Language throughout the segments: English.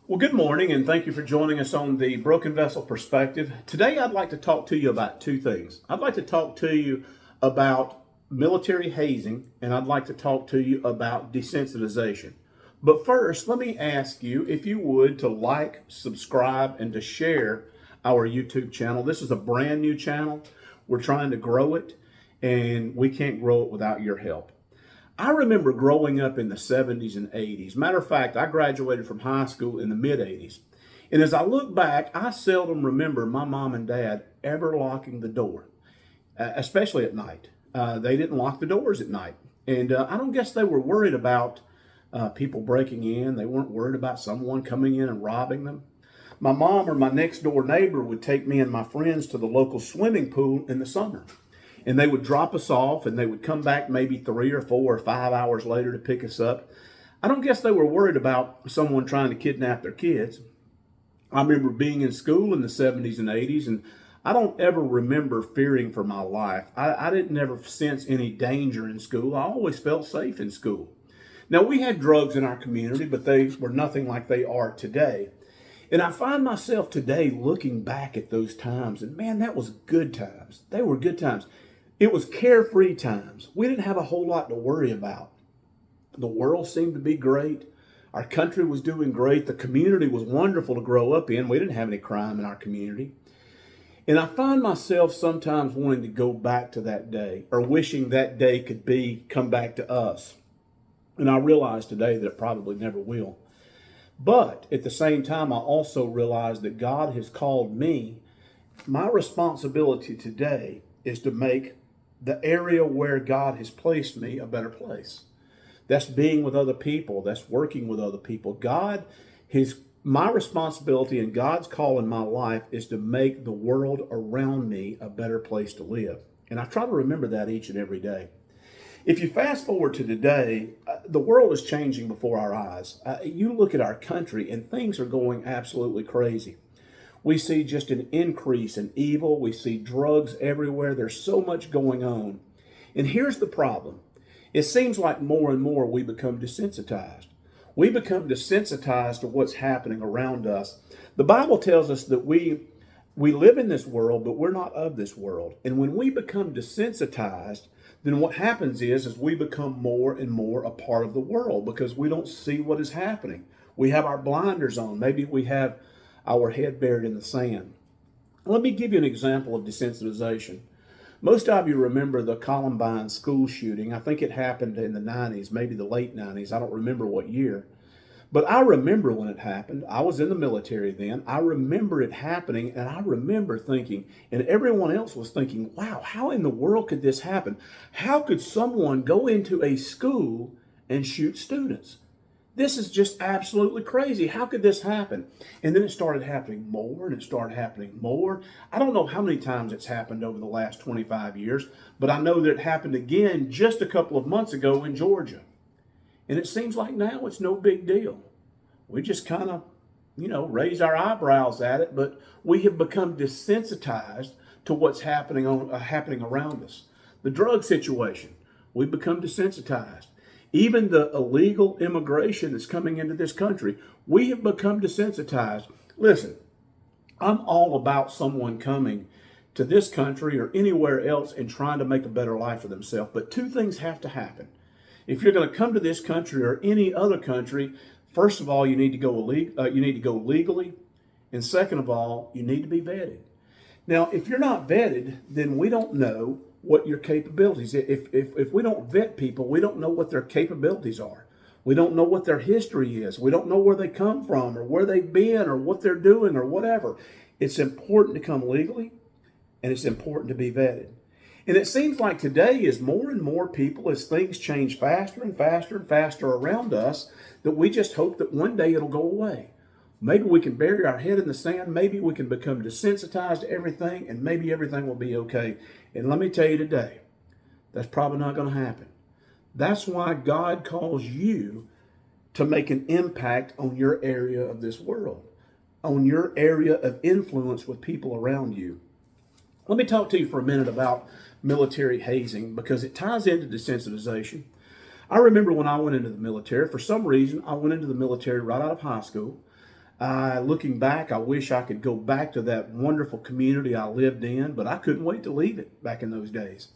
Well, good morning, and thank you for joining us on the Broken Vessel Perspective. Today, I'd like to talk to you about two things. I'd like to talk to you about military hazing, and I'd like to talk to you about desensitization. But first, let me ask you, if you would, to like, subscribe, and to share our YouTube channel. This is a brand new channel. We're trying to grow it, and we can't grow it without your help. I remember growing up in the 70s and 80s. Matter of fact, I graduated from high school in the mid 80s. And as I look back, I seldom remember my mom and dad ever locking the door, especially at night. They didn't lock the doors at night. And I don't guess they were worried about people breaking in. They weren't worried about someone coming in and robbing them. My mom or my next door neighbor would take me and my friends to the local swimming pool in the summer. And they would drop us off and they would come back maybe 3 or 4 or 5 hours later to pick us up. I don't guess they were worried about someone trying to kidnap their kids. I remember being in school in the 70s and 80s, and I don't ever remember fearing for my life. I didn't ever sense any danger in school. I always felt safe in school. Now, we had drugs in our community, but they were nothing like they are today. And I find myself today looking back at those times, and man, that was good times. They were good times. It was carefree times. We didn't have a whole lot to worry about. The world seemed to be great. Our country was doing great. The community was wonderful to grow up in. We didn't have any crime in our community. And I find myself sometimes wanting to go back to that day, or wishing that day could come back to us. And I realize today that it probably never will. But at the same time, I also realize that God has called me. My responsibility today is to make the area where God has placed me a better place. That's being with other people. That's working with other people. My responsibility and God's call in my life is to make the world around me a better place to live. And I try to remember that each and every day. If you fast forward to today, the world is changing before our eyes. You look at our country and things are going absolutely crazy. We see just an increase in evil. We see drugs everywhere. There's so much going on. And here's the problem. It seems like more and more we become desensitized. We become desensitized to what's happening around us. The Bible tells us that we live in this world, but we're not of this world. And when we become desensitized, then what happens is we become more and more a part of the world because we don't see what is happening. We have our blinders on. Maybe we have our head buried in the sand. Let me give you an example of desensitization. Most of you remember the Columbine school shooting. I think it happened in the 90s, maybe the late 90s. I don't remember what year. But I remember when it happened. I was in the military then. I remember it happening, and I remember thinking, and everyone else was thinking, wow, how in the world could this happen? How could someone go into a school and shoot students? This is just absolutely crazy. How could this happen? And then it started happening more and it started happening more. I don't know how many times it's happened over the last 25 years, but I know that it happened again just a couple of months ago in Georgia. And it seems like now it's no big deal. We just kind of, raise our eyebrows at it, but we have become desensitized to what's happening around us. The drug situation, we've become desensitized. Even the illegal immigration that's coming into this country, we have become desensitized. Listen, I'm all about someone coming to this country or anywhere else and trying to make a better life for themselves. But two things have to happen. If you're going to come to this country or any other country, first of all, you need to go legally, and second of all, you need to be vetted. Now, if you're not vetted, then we don't know what your capabilities. If we don't vet people, we don't know what their capabilities are. We don't know what their history is. We don't know where they come from or where they've been or what they're doing or whatever. It's important to come legally, and it's important to be vetted. And it seems like today is more and more people, as things change faster and faster and faster around us, that we just hope that one day it'll go away. Maybe we can bury our head in the sand. Maybe we can become desensitized to everything, and maybe everything will be okay. And let me tell you today, that's probably not going to happen. That's why God calls you to make an impact on your area of this world, on your area of influence with people around you. Let me talk to you for a minute about military hazing because it ties into desensitization. I remember when I went into the military, for some reason, I went into the military right out of high school. Looking back, I wish I could go back to that wonderful community I lived in, but I couldn't wait to leave it back in those days.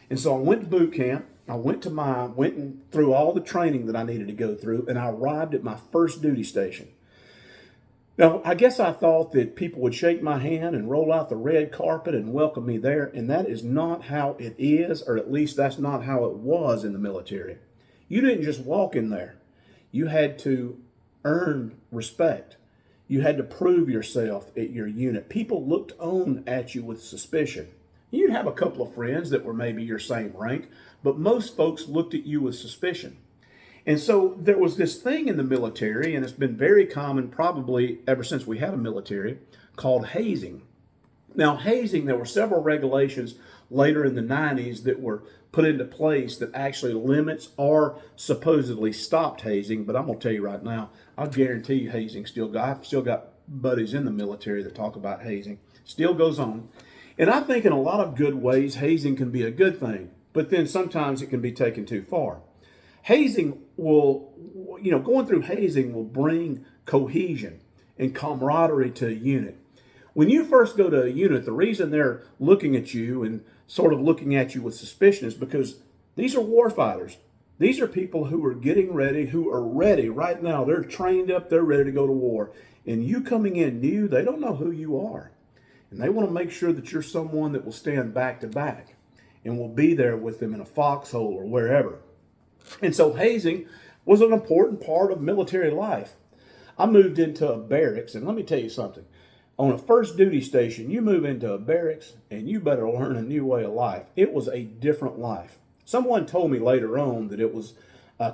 And so I went to boot camp. I went and through all the training that I needed to go through, and I arrived at my first duty station. Now, I guess I thought that people would shake my hand and roll out the red carpet and welcome me there, and that is not how it is, or at least that's not how it was in the military. You didn't just walk in there. You had to earn respect. You had to prove yourself at your unit. People looked on at you with suspicion. You'd have a couple of friends that were maybe your same rank, but most folks looked at you with suspicion. And so there was this thing in the military, and it's been very common probably ever since we had a military, called hazing. Now, hazing, there were several regulations later in the 90s that were put into place that actually limits or supposedly stopped hazing. But I'm going to tell you right now, I'll guarantee you hazing I've still got buddies in the military that talk about hazing. Still goes on. And I think in a lot of good ways, hazing can be a good thing, but then sometimes it can be taken too far. Hazing going through hazing will bring cohesion and camaraderie to a unit. When you first go to a unit, the reason they're looking at you and sort of looking at you with suspicion is because these are war fighters. These are people who are getting ready, who are ready right now. They're trained up, they're ready to go to war. And you coming in new, they don't know who you are. And they want to make sure that you're someone that will stand back to back and will be there with them in a foxhole or wherever. And so hazing was an important part of military life. I moved into a barracks, and let me tell you something. On a first duty station, you move into a barracks, and you better learn a new way of life. It was a different life. Someone told me later on that it was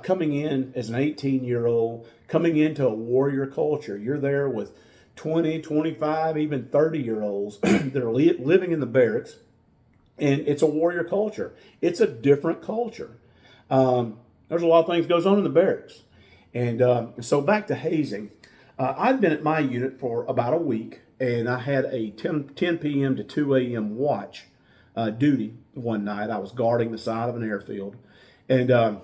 coming in as an 18-year-old, coming into a warrior culture. You're there with 20, 25, even 30-year-olds that are living in the barracks, and it's a warrior culture. It's a different culture. There's a lot of things goes on in the barracks. And so back to hazing. I'd been at my unit for about a week, and I had a 10 p.m. to 2 a.m. watch duty one night. I was guarding the side of an airfield. And I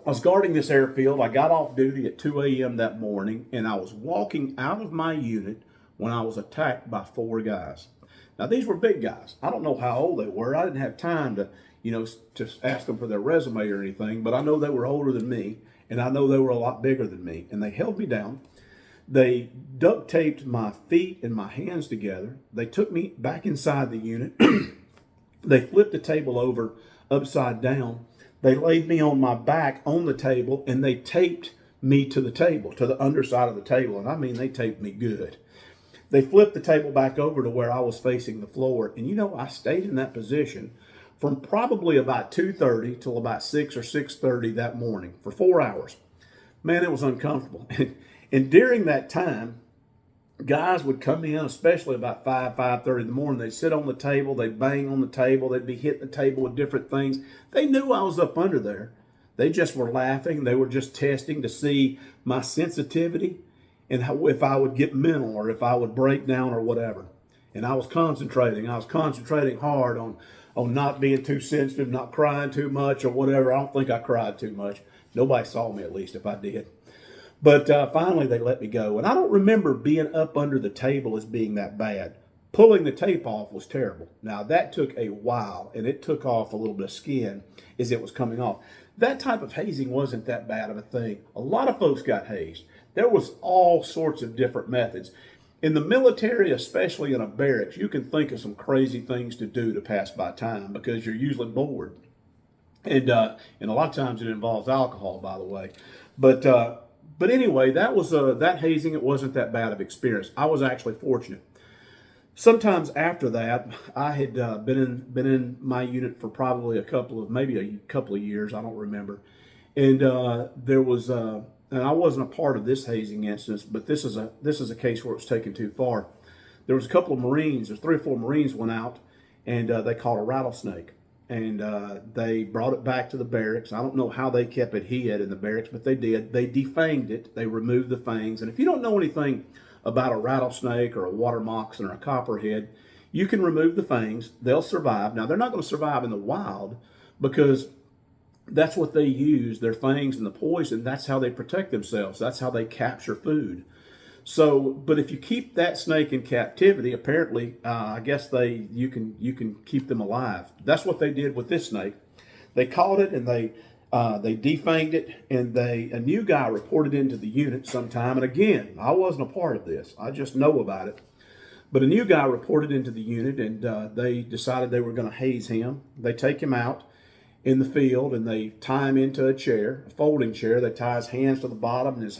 was guarding this airfield. I got off duty at 2 a.m. that morning, and I was walking out of my unit when I was attacked by 4 guys. Now, these were big guys. I don't know how old they were. I didn't have time to ask them for their resume or anything, but I know they were older than me, and I know they were a lot bigger than me. And they held me down. They duct taped my feet and my hands together. They took me back inside the unit. They flipped the table over upside down. They laid me on my back on the table, and they taped me to the table, to the underside of the table. And I mean, they taped me good. They flipped the table back over to where I was facing the floor. And I stayed in that position from probably about 2:30 till about 6 or 6:30 that morning for 4 hours. Man, it was uncomfortable. And during that time, guys would come in, especially about 5:30 in the morning. They'd sit on the table, they'd bang on the table, they'd be hitting the table with different things. They knew I was up under there. They just were laughing. They were just testing to see my sensitivity and if I would get mental or if I would break down or whatever. And I was concentrating. Hard on not being too sensitive, not crying too much or whatever. I don't think I cried too much. Nobody saw me, at least, if I did. But finally, they let me go. And I don't remember being up under the table as being that bad. Pulling the tape off was terrible. Now, that took a while, and it took off a little bit of skin as it was coming off. That type of hazing wasn't that bad of a thing. A lot of folks got hazed. There was all sorts of different methods. In the military, especially in a barracks, you can think of some crazy things to do to pass by time because you're usually bored. And a lot of times it involves alcohol, by the way. But anyway, that was that hazing. It wasn't that bad of experience. I was actually fortunate. Sometimes after that, I had been in my unit for probably maybe a couple of years. I don't remember. And there was, and I wasn't a part of this hazing instance, but this is a case where it was taken too far. There was a couple of Marines. There's 3 or 4 Marines went out, and they caught a rattlesnake. And they brought it back to the barracks. I don't know how they kept it hid in the barracks, but they did. They defanged it. They removed the fangs. And if you don't know anything about a rattlesnake or a water moccasin or a copperhead, you can remove the fangs. They'll survive. Now, they're not going to survive in the wild because that's what they use, their fangs and the poison. That's how they protect themselves. That's how they capture food. So, but if you keep that snake in captivity, apparently, I guess you can keep them alive. That's what they did with this snake. They caught it and they defanged it, and a new guy reported into the unit sometime. And again, I wasn't a part of this. I just know about it. But a new guy reported into the unit, and they decided they were going to haze him. They take him out in the field, and they tie him into a chair, a folding chair. They tie his hands to the bottom, and his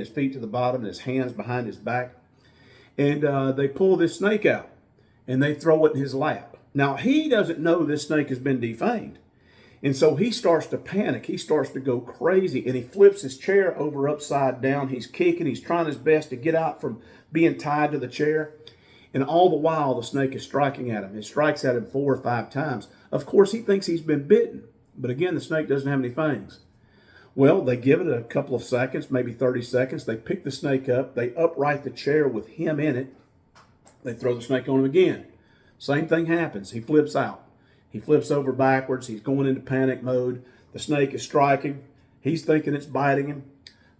feet to the bottom, and his hands behind his back. And they pull this snake out, and they throw it in his lap. Now, he doesn't know this snake has been defanged. And so he starts to panic. He starts to go crazy, and he flips his chair over upside down. He's kicking. He's trying his best to get out from being tied to the chair. And all the while, the snake is striking at him. It strikes at him 4 or 5 times. Of course, he thinks he's been bitten. But again, the snake doesn't have any fangs. Well, they give it a couple of seconds, maybe 30 seconds. They pick the snake up. They upright the chair with him in it. They throw the snake on him again. Same thing happens. He flips out. He flips over backwards. He's going into panic mode. The snake is striking. He's thinking it's biting him.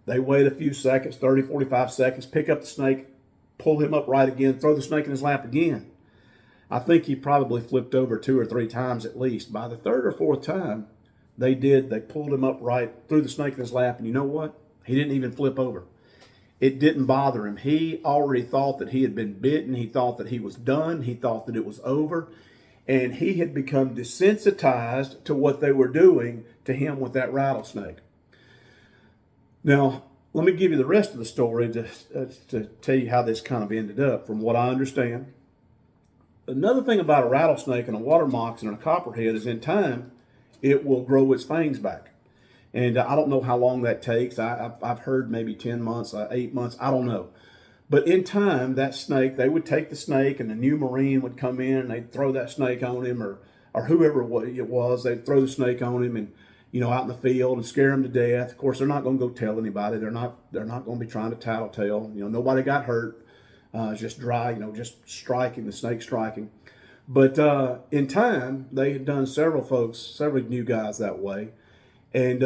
They wait a few seconds, 30, 45 seconds, pick up the snake, pull him upright again, throw the snake in his lap again. I think he probably flipped over 2 or 3 times at least. By the 3rd or 4th time they pulled him upright, threw the snake in his lap, and you know what? He didn't even flip over. It didn't bother him. He already thought that he had been bitten. He thought that he was done. He thought that it was over. And he had become desensitized to what they were doing to him with that rattlesnake. Now, let me give you the rest of the story to tell you how this kind of ended up, from what I understand. Another thing about a rattlesnake and a water moccasin and a copperhead is, in time, it will grow its fangs back. And I don't know how long that takes. I've heard maybe 10 months, 8 months, I don't know. But in time, that snake, they would take the snake, and a new Marine would come in, and they'd throw that snake on him, or whoever it was, they'd throw the snake on him, and out in the field, and scare him to death. Of course, they're not going to go tell anybody. They're not going to be trying to tattletale. Nobody got hurt. Just dry, just striking, the snake striking. But in time, they had done several new guys that way. And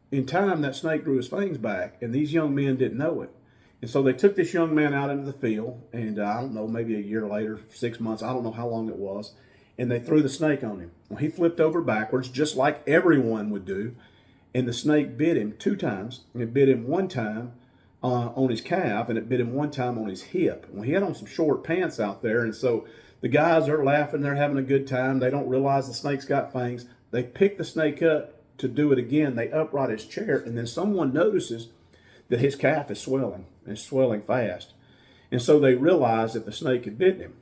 in time, that snake grew his fangs back, and these young men didn't know it. And so they took this young man out into the field, and I don't know, maybe a year later, 6 months, I don't know how long it was, and they threw the snake on him. Well, he flipped over backwards, just like everyone would do, and the snake bit him 2 times. And it bit him 1 time on his calf, and it bit him 1 time on his hip. Well, he had on some short pants out there, and so the guys are laughing, they're having a good time. They don't realize the snake's got fangs. They pick the snake up to do it again. They upright his chair, and then someone notices that his calf is swelling. It's swelling fast. And so they realize that the snake had bitten him.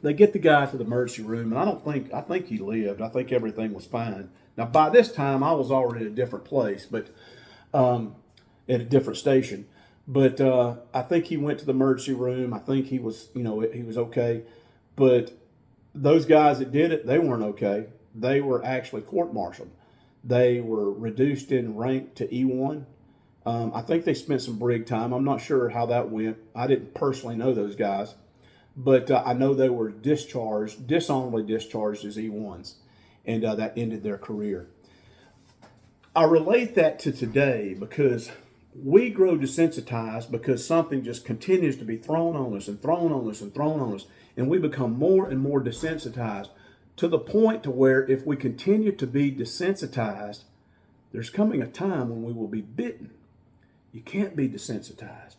They get the guy to the emergency room, and I think he lived. I think everything was fine. Now, by this time, I was already at a different place, but at a different station. But I think he went to the emergency room. I think he was, he was okay. But those guys that did it, they weren't okay. They were actually court-martialed. They were reduced in rank to E1. I think they spent some brig time. I'm not sure how that went. I didn't personally know those guys. But I know they were dishonorably discharged as E1s. And that ended their career. I relate that to today because we grow desensitized because something just continues to be thrown on us and thrown on us and thrown on us. And we become more and more desensitized to the point to where if we continue to be desensitized, there's coming a time when we will be bitten. You can't be desensitized.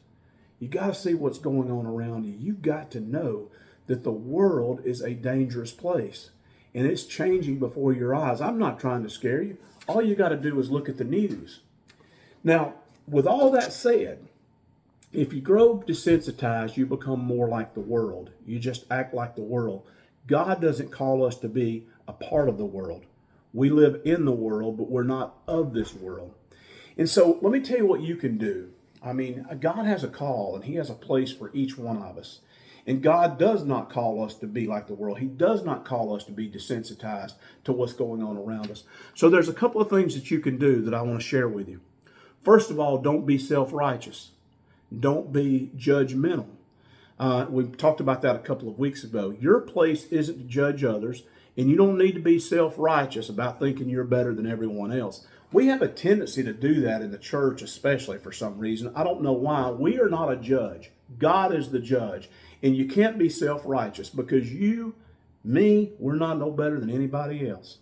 You got to see what's going on around you. You've got to know that the world is a dangerous place and it's changing before your eyes. I'm not trying to scare you. All you got to do is look at the news. Now, with all that said, if you grow desensitized, you become more like the world. You just act like the world. God doesn't call us to be a part of the world. We live in the world, but we're not of this world. And so let me tell you what you can do. I mean, God has a call, and he has a place for each one of us. And God does not call us to be like the world. He does not call us to be desensitized to what's going on around us. So there's a couple of things that you can do that I want to share with you. First of all, don't be self-righteous. Don't be judgmental. We talked about that a couple of weeks ago. Your place isn't to judge others, and you don't need to be self-righteous about thinking you're better than everyone else. We have a tendency to do that in the church, especially for some reason. I don't know why. We are not a judge. God is the judge. And you can't be self-righteous because we're not no better than anybody else.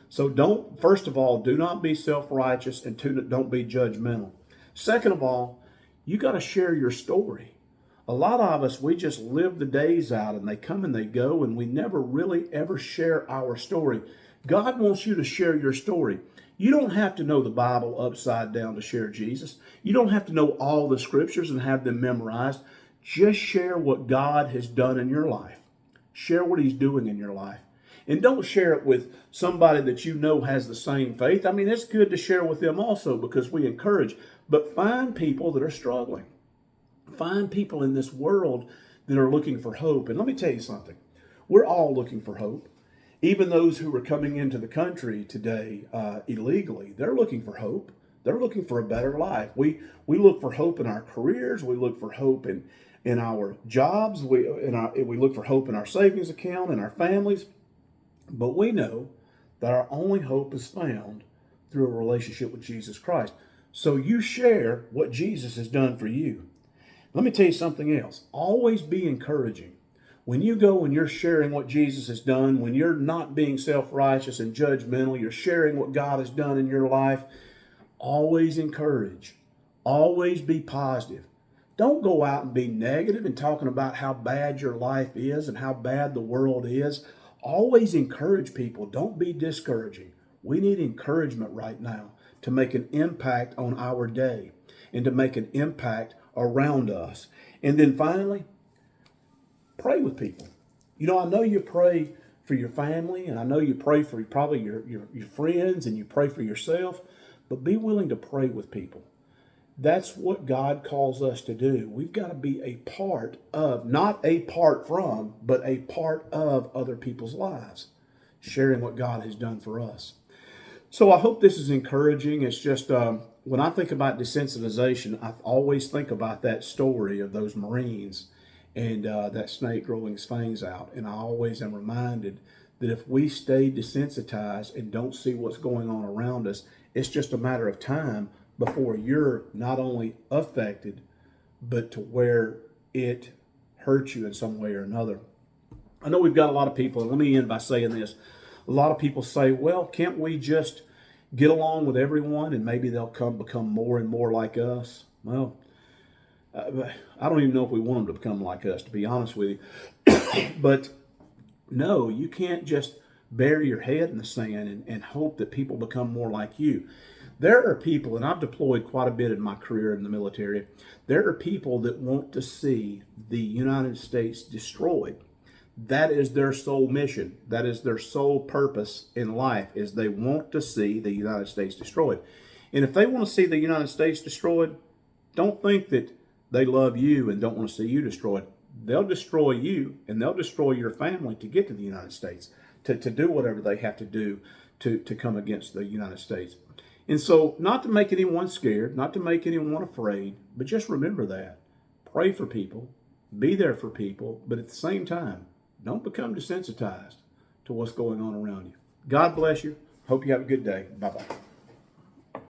So first of all, do not be self-righteous, and two, don't be judgmental. Second of all, you got to share your story. A lot of us, we just live the days out and they come and they go, and we never really ever share our story. God wants you to share your story. You don't have to know the Bible upside down to share Jesus. You don't have to know all the scriptures and have them memorized. Just share what God has done in your life. Share what He's doing in your life. And don't share it with somebody that you know has the same faith. I mean, it's good to share with them also because we encourage. But find people that are struggling. Find people in this world that are looking for hope. And let me tell you something. We're all looking for hope. Even those who are coming into the country today illegally, they're looking for hope. They're looking for a better life. We look for hope in our careers. We look for hope in our jobs. We look for hope in our savings account, in our families. But we know that our only hope is found through a relationship with Jesus Christ. So you share what Jesus has done for you. Let me tell you something else. Always be encouraging. When you go and you're sharing what Jesus has done, when you're not being self-righteous and judgmental, you're sharing what God has done in your life, always encourage. Always be positive. Don't go out and be negative and talking about how bad your life is and how bad the world is. Always encourage people. Don't be discouraging. We need encouragement right now to make an impact on our day and to make an impact around us. And then finally, pray with people. You know, I know you pray for your family, and I know you pray for probably your friends, and you pray for yourself, but be willing to pray with people. That's what God calls us to do. We've got to be a part of, not a part from, but a part of other people's lives, sharing what God has done for us. So I hope this is encouraging. It's just, when I think about desensitization, I always think about that story of those Marines and that snake growing his fangs out. And I always am reminded that if we stay desensitized and don't see what's going on around us, it's just a matter of time before you're not only affected, but to where it hurts you in some way or another. I know we've got a lot of people, and let me end by saying this. A lot of people say, well, can't we just get along with everyone and maybe they'll become more and more like us? Well, I don't even know if we want them to become like us, to be honest with you. But no, you can't just bury your head in the sand and hope that people become more like you. There are people, and I've deployed quite a bit in my career in the military, there are people that want to see the United States destroyed. That is their sole mission. That is their sole purpose in life, is they want to see the United States destroyed. And if they want to see the United States destroyed, don't think that they love you and don't want to see you destroyed. They'll destroy you and they'll destroy your family to get to the United States, to do whatever they have to do to come against the United States. And so, not to make anyone scared, not to make anyone afraid, but just remember that. Pray for people, be there for people, but at the same time, don't become desensitized to what's going on around you. God bless you. Hope you have a good day. Bye-bye.